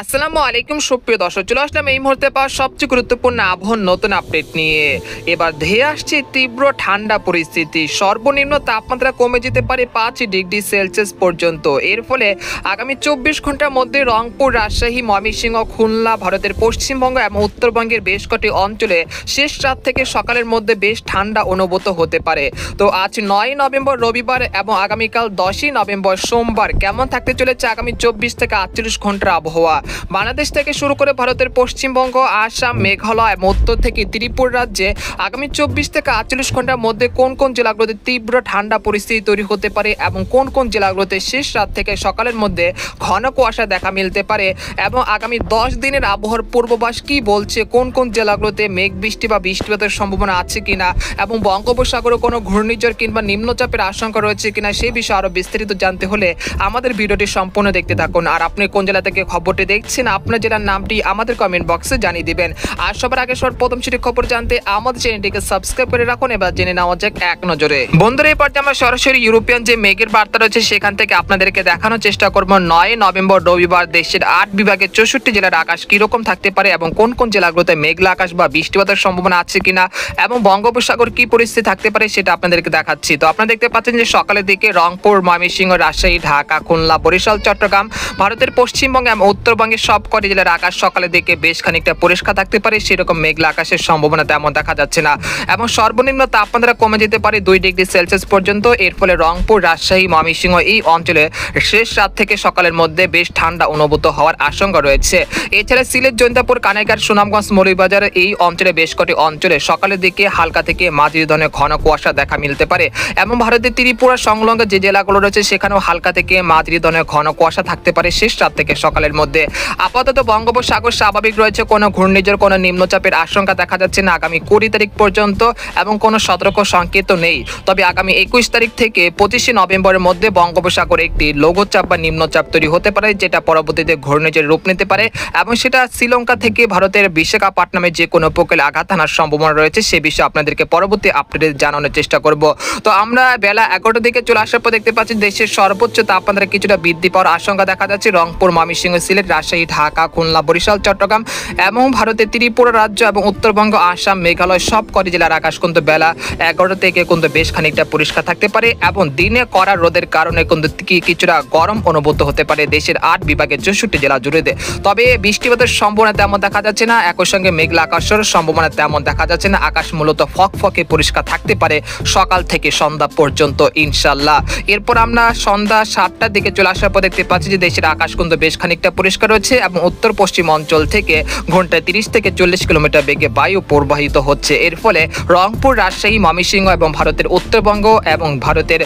আসসালামু আলাইকুম সুপ্রিয় দর্শক, চলে আসলাম এই মুহূর্তে পাওয়া সবচেয়ে গুরুত্বপূর্ণ আবহাওয়ার নতুন আপডেট নিয়ে। এবার ধেয়ে আসছে তীব্র ঠান্ডা পরিস্থিতি, সর্বনিম্ন তাপমাত্রা কমে যেতে পারে 5 ডিগ্রি সেলসিয়াস পর্যন্ত। এর ফলে আগামী 24 ঘন্টার মধ্যে রংপুর, রাজশাহী, ময়মনসিংহ, খুলনা, ভারতের পশ্চিমবঙ্গ এবং উত্তরবঙ্গের বেশ কটি অঞ্চলে শেষ রাত থেকে সকালের মধ্যে বেশ ঠান্ডা অনুভূত হতে পারে। তো আজ 9 নভেম্বর রবিবার এবং আগামীকাল 10ই নভেম্বর সোমবার কেমন থাকতে চলেছে আগামী 24 থেকে 48 ঘন্টার আবহাওয়া। বাংলাদেশ থেকে শুরু করে ভারতের পশ্চিমবঙ্গ, আসাম, মেঘালয় এবং উত্তর থেকে ত্রিপুরা রাজ্যে আগামী 24 থেকে 48 ঘন্টার মধ্যে কোন কোন জেলাগুলোতে তীব্র ঠান্ডা পরিস্থিতি তৈরি হতে পারে এবং কোন কোন জেলাগুলোতে শেষ রাত থেকে সকালের মধ্যে ঘন কুয়াশা দেখা মিলতে পারে এবং আগামী 10 দিনের আবহাওয়ার পূর্বাভাস কি বলছে, কোন কোন জেলাগুলোতে মেঘ বৃষ্টি বা বৃষ্টিপাতের সম্ভাবনা আছে কিনা এবং বঙ্গোপসাগরে কোনো ঘূর্ণিঝড় কিংবা নিম্নচাপের আশঙ্কা রয়েছে কিনা সেই বিষয়ে আরো বিস্তারিত জানতে হলে আমাদের ভিডিওটি সম্পূর্ণ দেখতে থাকুন। আর আপনি কোন জেলা থেকে খবরটি দেখছেন, আপনার জেলার নামটি আমাদের কমেন্ট বক্সে জানিয়ে দিবেন। আর সবার আগে সর্বপ্রথম সেটি খবর জানতে আমাদের চ্যানেলটিকে সাবস্ক্রাইব করে রাখুন। এবার জেনে নেওয়া যাক এক নজরে। বন্ধুরা, এই পর্যায়ে আমরা সরাসরি ইউরোপিয়ান যে মেঘের বার্তা রয়েছে সেখান থেকে আপনাদেরকে দেখানোর চেষ্টা করব 9 নভেম্বর রবিবার দেশের 8 বিভাগের 64 জেলার আকাশ কিরকম থাকতে পারে এবং কোন কোন জেলাগুলোতে মেঘলা আকাশ বা বৃষ্টিপাতের সম্ভাবনা আছে কিনা এবং বঙ্গোপসাগর কি পরিস্থিতি থাকতে পারে সেটা আপনাদেরকে দেখাচ্ছি। তো আপনারা দেখতে পাচ্ছেন যে সকালের দিকে রংপুর, ময়মনসিংহ, রাজশাহী, ঢাকা, খুলনা, বরিশাল, চট্টগ্রাম, ভারতের পশ্চিমবঙ্গ এবং উত্তরবঙ্গের সবকটি জেলার আকাশ সকালের দিকে বেশ খানিকটা পরিষ্কার থাকতে পারে, সেরকম মেঘলা আকাশের সম্ভাবনা তেমন দেখা যাচ্ছে না এবং সর্বনিম্ন তাপমাত্রা কমে যেতে পারে 2 ডিগ্রি সেলসিয়াস পর্যন্ত। এর ফলে রংপুর, রাজশাহী, ময়মনসিংহ এই অঞ্চলে শেষ রাত থেকে সকালের মধ্যে বেশ ঠান্ডা অনুভূত হওয়ার আশঙ্কা রয়েছে। এছাড়া সিলেট, জৈন্তাপুর, কানাইঘাট, সুনামগঞ্জ, মৌলভীবাজার এই অঞ্চলে বেশ কটি অঞ্চলে সকালের দিকে হালকা থেকে মাঝারি ধরনের ঘন কুয়াশা দেখা মিলতে পারে এবং ভারতের ত্রিপুরা সংলগ্ন যে জেলাগুলো রয়েছে সেখানেও হালকা থেকে মাঝারি ধরনের ঘন কুয়াশা থাকতে পারে শেষ রাত থেকে সকালের মধ্যে। আপাতত বঙ্গোপসাগর স্বাভাবিক রয়েছে, কোনো ঘূর্ণিঝড়, কোনো নিম্নচাপের আশঙ্কা দেখা যাচ্ছে না আগামী 20 তারিখ পর্যন্ত এবং কোনো সতর্ক সংকেত নেই। তবে আগামী 21 তারিখ থেকে 25 নভেম্বরের মধ্যে বঙ্গোপসাগরে একটি লঘুচাপ বা নিম্নচাপ তৈরি হতে পারে, যেটা পরবর্তীতে ঘূর্ণিঝড়ের রূপ নিতে পারে এবং সেটা শ্রীলঙ্কা থেকে ভারতের বিশাখাপট্টনমে যে কোনো উপকূলে আঘাত আনার সম্ভাবনা রয়েছে। সে বিষয়ে আপনাদেরকে পরবর্তী আপডেট জানানোর চেষ্টা করব। তো আমরা বেলা 11টার দিকে চলে আসার পর দেখতে পাচ্ছি দেশের সর্বোচ্চ তাপমাত্রা কিছুটা বৃদ্ধি পাওয়ার আশঙ্কা দেখা যাচ্ছে রংপুর, ময়মনসিংহ, সিলেট, রাজশাহী, ঢাকা, খুলনা, বরিশাল, চট্টগ্রাম এবং ভারতের ত্রিপুরা রাজ্য এবং উত্তরবঙ্গ, আসাম, মেঘালয় সবকটি জেলার আকাশ কিন্তু বেলা 11টা থেকে কিন্তু বেশ খানিকটা পরিষ্কার থাকতে পারে এবং দিনে কড়া রোদের কারণে কিন্তু কিছুটা গরম অনুভূত হতে পারে দেশের 8 বিভাগের 64 জেলা জুড়ে। তবে বৃষ্টিপাতের সম্ভাবনা তেমন দেখা যাচ্ছে না, একই সঙ্গে মেঘলা আকাশের সম্ভাবনা তেমন দেখা যাচ্ছে না। আকাশ মূলত ফকফকে পরিষ্কার থাকতে পারে সকাল থেকে সন্ধ্যা পর্যন্ত ইনশাল্লাহ। এরপর আমরা সন্ধ্যা 7টার দিকে চলে আসার পর দেখতে পাচ্ছি যে দেশের আকাশ কিন্তু বেশ খানিকটা পরিষ্কার রয়েছে এবং উত্তর পশ্চিম অঞ্চল থেকে ঘন্টায় 30 থেকে 40 কিলোমিটার বেগে বায়ু প্রবাহিত হচ্ছে। এর ফলে রংপুর, রাজশাহী, ময়মনসিংহ এবং ভারতের উত্তরবঙ্গ এবং ভারতের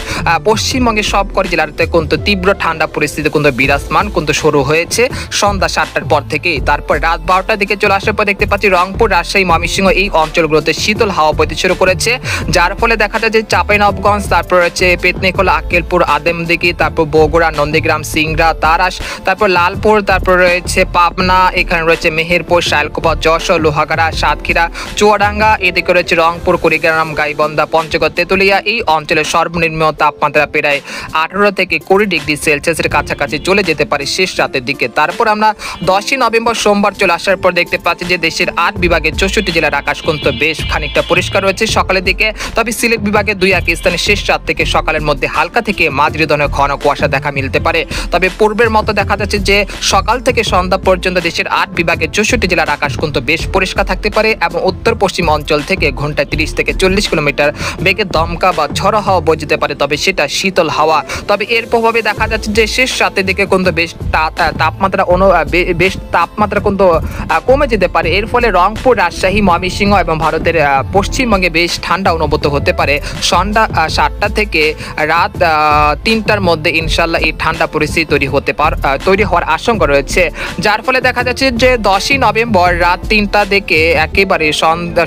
পশ্চিমবঙ্গের সবকটি জেলাতে কিন্তু তীব্র ঠান্ডা পরিস্থিতি কিন্তু বিরাজমান কিন্তু শুরু হয়েছে সন্ধ্যা 7টার পর থেকেই। তারপর রাত 12টার দিকে চলে আসার পর দেখতে পাচ্ছি রংপুর, রাজশাহী, ময়মনসিংহ এই অঞ্চলগুলোতে শীতল হাওয়া বইতে শুরু করেছে, যার ফলে দেখা যায় যে চাঁপাইনবাবগঞ্জ, তারপর রয়েছে পেতনিখোলা, আক্কেলপুর, আদেমদিঘি, তারপর বগুড়া, নন্দীগ্রাম, সিংড়া, তারাস, তারপর লালপুর, তারপর রয়েছে পাবনা, এখানে রয়েছে মেহেরপুর, শায়লকুপা, যশোর, লোহাগাড়া, সাতক্ষীরা, চুয়াডাঙ্গা, এদিকে রয়েছে রংপুর, কুড়িগ্রাম, গাইবান্ধা, পঞ্চগড়, তেতুলিয়া এই অঞ্চলে সর্বনিম্ন তাপমাত্রা প্রায় 18 থেকে 20 ডিগ্রি সেলসিয়াসের কাছাকাছি চলে যেতে পারে শেষ রাতের দিকে। তারপর আমরা 10ই নভেম্বর সোমবার চলে আসার পর দেখতে পাচ্ছি যে দেশের 8 বিভাগের 64 জেলার আকাশ কিন্তু বেশ খানিকটা পরিষ্কার রয়েছে সকালের দিকে। তবে সিলেট বিভাগের 2-1 স্থানে শেষ রাত থেকে সকালের মধ্যে হালকা থেকে মাঝারি ধরনের ঘন কুয়াশা দেখা মিলতে পারে। তবে পূর্বের মতো দেখা যাচ্ছে যে সকাল থেকে সন্ধ্যা পর্যন্ত দেশের 8 বিভাগের 64 জেলার আকাশ কিন্তু বেশ পরিষ্কার থাকতে পারে এবং উত্তর পশ্চিম অঞ্চল থেকে ঘন্টায় 30 থেকে 40 কিলোমিটার বেগে দমকা বা ঝড়ো হাওয়া বয়ে যেতে পারে, তবে সেটা শীতল হাওয়া। তবে এর প্রভাবে দেখা যাচ্ছে যে শেষ রাতের দিকে কিন্তু বেশ তাপমাত্রা কিন্তু কমে যেতে পারে। এর ফলে রংপুর, রাজশাহী, ময়মনসিংহ এবং ভারতের পশ্চিমবঙ্গে বেশ ঠান্ডা অনুভূত হতে পারে সন্ধ্যা 7টা থেকে রাত 3টার মধ্যে ইনশাল্লাহ এই ঠান্ডা পরিস্থিতি তৈরি হওয়ার আশঙ্কা রয়েছে, যার ফলে দেখা যাচ্ছে যে 10ই নভেম্বর রাত 3টা থেকে একেবারে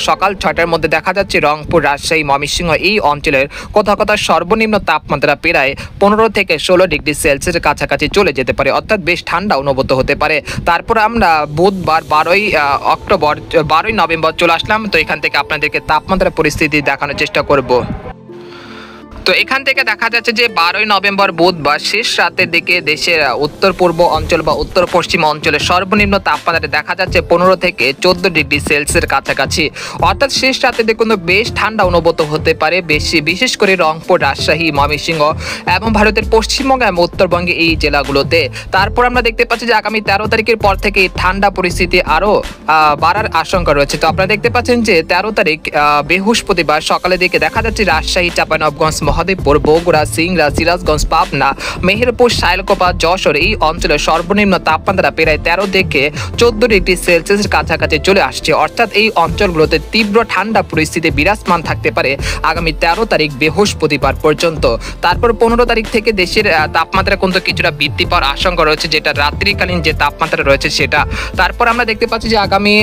সকাল 6টার মধ্যে দেখা যাচ্ছে রংপুর, রাজশাহী, ময়মনসিংহ এই অঞ্চলের কোথাও কোথাও সর্বনিম্ন তাপমাত্রা প্রায় 15 থেকে 16 ডিগ্রি সেলসিয়াসের কাছাকাছি চলে যেতে পারে, অর্থাৎ বেশ ঠান্ডা অনুভূত হতে পারে। তারপর আমরা বুধবার 12ই নভেম্বর চলে আসলাম। তো এখান থেকে আপনাদেরকে তাপমাত্রা পরিস্থিতি দেখানোর চেষ্টা করব। তো এখান থেকে দেখা যাচ্ছে যে 12ই নভেম্বর বুধবার শেষ রাতের দিকে দেশের উত্তর পূর্ব অঞ্চল বা উত্তর পশ্চিম অঞ্চলে সর্বনিম্ন তাপমাত্রা দেখা যাচ্ছে 15 থেকে 14 ডিগ্রি সেলসিয়াসের কাছাকাছি। অর্থাৎ শেষ রাতে দেখুন বেশ ঠান্ডা অনুভূত হতে পারে, বিশেষ করে রংপুর, রাজশাহী, ময়মনসিংহ এবং ভারতের পশ্চিমবঙ্গ এবং উত্তরবঙ্গে এই জেলাগুলোতে। তারপর আমরা দেখতে পাচ্ছি যে আগামী 13 তারিখের পর থেকে ঠান্ডা পরিস্থিতি আরও বাড়ার আশঙ্কা রয়েছে। তো আপনারা দেখতে পাচ্ছেন যে 13 তারিখ বৃহস্পতিবার সকালের দিকে দেখা যাচ্ছে রাজশাহী, চাঁপাইনবাবগঞ্জ, মহদেবপুর, বগুড়া, সিংড়া, সিরাজগঞ্জ, পাবনা, মেহেরপুর, সায়লকোপা, যশোর এই অঞ্চলে সর্বনিম্ন তাপমাত্রা প্রায় 13 থেকে 14 ডিগ্রি সেলসিয়াসের কাছাকাছি চলে আসছে। অর্থাৎ এই অঞ্চলগুলোতে তীব্র ঠান্ডা পরিস্থিতি বিরাজমান থাকতে পারে আগামী 13 তারিখ বৃহস্পতিবার পর্যন্ত। তারপর 15 তারিখ থেকে দেশের তাপমাত্রা কিন্তু কিছুটা বৃদ্ধি পাওয়ার আশঙ্কা রয়েছে, যেটা রাত্রিকালীন যে তাপমাত্রা রয়েছে সেটা। তারপর আমরা দেখতে পাচ্ছি যে আগামী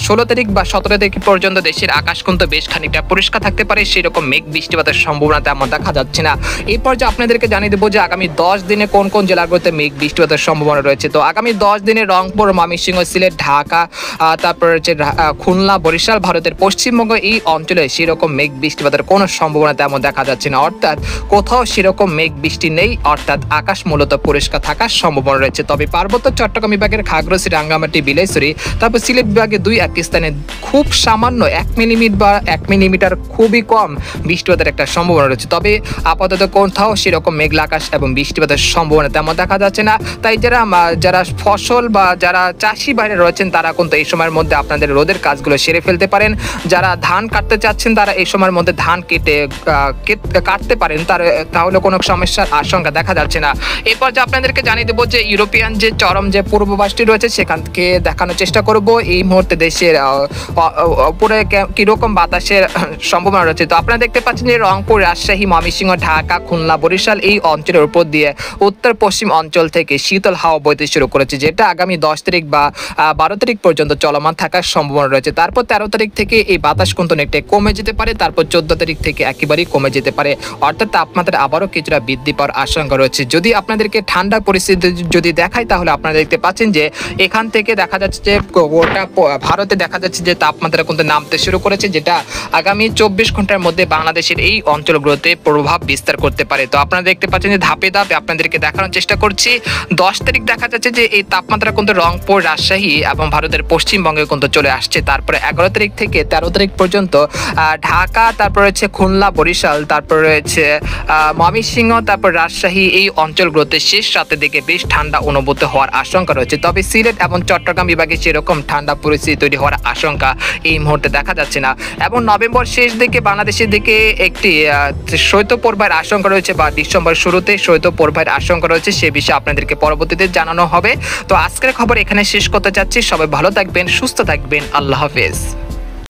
16 তারিখ বা 17 তারিখ পর্যন্ত দেশের আকাশ কিন্তু বেশ খানিকটা পরিষ্কার থাকতে পারে, সেরকম মেঘ বৃষ্টিপাতের সম্ভাবনা তেমন দেখা যাচ্ছে না। এই পর্যায়ে আপনাদেরকে জানিয়ে দেবো যে আগামী 10 দিনে কোন কোন জেলাগুলোতে মেঘ বৃষ্টিপাতের সম্ভাবনা রয়েছে। তো আগামী 10 দিনে রংপুর, ময়মনসিংহ, সিলেট, ঢাকা, তারপর হচ্ছে খুলনা, বরিশাল, ভারতের পশ্চিমবঙ্গ এই অঞ্চলে সেরকম মেঘ বৃষ্টিপাতের কোনো সম্ভাবনা তেমন দেখা যাচ্ছে না। অর্থাৎ কোথাও সেরকম মেঘ বৃষ্টি নেই, অর্থাৎ আকাশ মূলত পরিষ্কার থাকার সম্ভাবনা রয়েছে। তবে পার্বত্য চট্টগ্রাম বিভাগের খাগড়াছড়ি, রাঙ্গামাটি, বিলাইছড়ি, তারপর সিলেট বিভাগে 2-1 স্থানে খুব সামান্য 1 মিলিমিটার বা 1 মিলিমিটার খুবই কম বৃষ্টিপাতের একটা সম্ভাবনা রয়েছে। তবে আপাতত কোথাও সেরকম মেঘলা আকাশ এবং বৃষ্টিপাতের সম্ভাবনা তেমন দেখা যাচ্ছে না। তাই যারা ফসল বা যারা চাষি বাইরে রয়েছেন তারা কিন্তু এই সময়ের মধ্যে আপনাদের রোদের কাজগুলো সেরে ফেলতে পারেন। যারা ধান কাটতে চাচ্ছেন তারা এই সময়ের মধ্যে ধান কাটতে পারেন, তাহলে কোনো সমস্যার আশঙ্কা দেখা যাচ্ছে না। এরপর যে আপনাদেরকে জানিয়ে দেবো যে ইউরোপিয়ান যে চরম যে পূর্ববাসটি রয়েছে সেখান থেকে দেখানোর চেষ্টা করব এই মুহূর্তে দেশের উপরে কিরকম বাতাসের সম্ভাবনা রয়েছে। তো আপনারা দেখতে পাচ্ছেন যে রংপুর, রাজশাহী, ময়মনসিংহ, ঢাকা, খুলনা, বরিশাল এই অঞ্চলের উপর দিয়ে উত্তর পশ্চিম অঞ্চল থেকে শীতল হাওয়া বইতে শুরু করেছে, যেটা আগামী 10 তারিখ বা 12 তারিখ পর্যন্ত চলমান থাকার সম্ভাবনা রয়েছে। তারপর 13 তারিখ থেকে এই বাতাস কিন্তু অনেকটা কমে যেতে পারে, তারপর 14 তারিখ থেকে একেবারেই কমে যেতে পারে। অর্থাৎ তাপমাত্রা আবারও কিছুটা বৃদ্ধি পাওয়ার আশঙ্কা রয়েছে। যদি আপনাদেরকে ঠান্ডা পরিস্থিতি যদি দেখায় তাহলে আপনারা দেখতে পাচ্ছেন যে এখান থেকে দেখা যাচ্ছে যে গোটা ভারতে দেখা যাচ্ছে যে তাপমাত্রা কিন্তু নামতে শুরু করেছে, যেটা আগামী 24 ঘন্টার মধ্যে বাংলাদেশের এই অঞ্চলগুলোতে প্রভাব বিস্তার করতে পারে। তো আপনারা দেখতে পাচ্ছেন যে ধাপে ধাপে আপনাদেরকে দেখানোর চেষ্টা করছি। 10 তারিখ দেখা যাচ্ছে যে এই তাপমাত্রা কিন্তু রংপুর, রাজশাহী এবং ভারতের পশ্চিমবঙ্গে কিন্তু চলে আসছে। তারপরে 11 তারিখ থেকে 13 তারিখ পর্যন্ত ঢাকা, তারপর রয়েছে খুলনা, বরিশাল, তারপর রয়েছে ময়মনসিংহ, তারপর রাজশাহী এই অঞ্চলগুলোতে শেষ রাতের দিকে বেশ ঠান্ডা অনুভূত হওয়ার আশঙ্কা রয়েছে। তবে সিলেট এবং চট্টগ্রাম বিভাগে সেরকম ঠান্ডা পরিস্থিতি তৈরি হওয়ার আশঙ্কা এই মুহূর্তে দেখা যাচ্ছে না। এবং নভেম্বর শেষ দিকে বাংলাদেশের দিকে একটি শৈত্যপ্রবাহের আশঙ্কা রয়েছে, বা ডিসেম্বর শুরুতে শৈত্যপ্রবাহের আশঙ্কা রয়েছে, সে বিষয়ে আপনাদেরকে পরবর্তীতে জানানো হবে। তো আজকের খবর এখানে শেষ করতে চাচ্ছি। সবাই ভালো থাকবেন, সুস্থ থাকবেন, আল্লাহ হাফেজ।